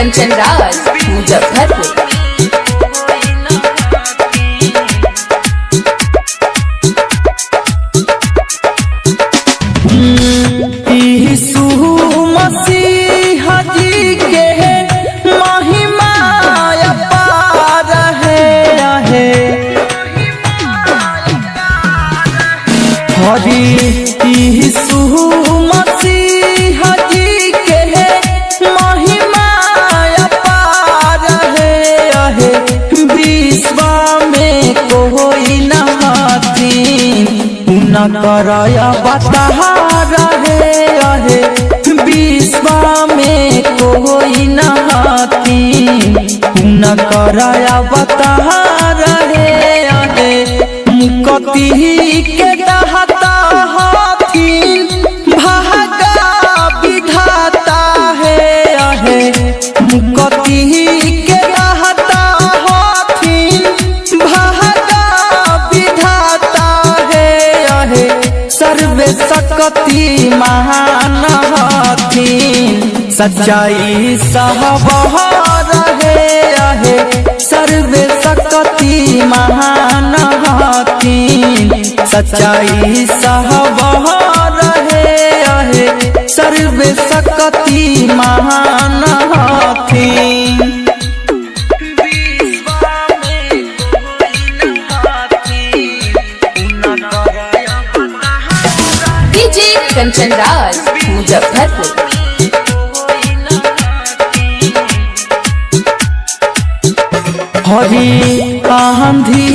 कंचन राज मुजफ्फरपुर। यीशु मसीह जी के महिमा अपार है। हरि यीशु मसीह जी के महिमा अपार है। विश्व में कोई न न कराया बता रहे। विश्व में कोई न कराया बता रहे। मुक्ति के दाता हकीम भागा विधाता है। मुक्ति के दाता हकीम भागा विधाता है। सर्व शक्ति महान हकीम सच्चाई सहबहार है। सर्व शक्ति महान हकीम सच्चाई सहबहार है। सर्व शक्ति महान हकीम। डीजे कंचन राज मुजफ्फरपुर। हरि आंधी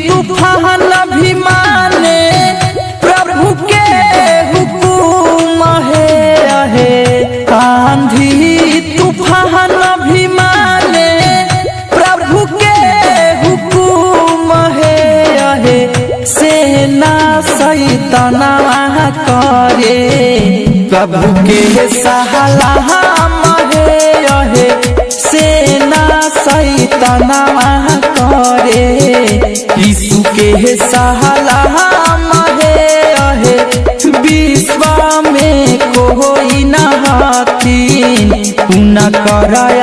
तूफान भी माने प्रभु के हुकुम है। आंधी तूफान भी माने प्रभु के हुकुम है। सेना सैतना करे प्रभु के सलाम है। सेना सैतना करे यीशु के सलाम है। विश्व में कोई न कराया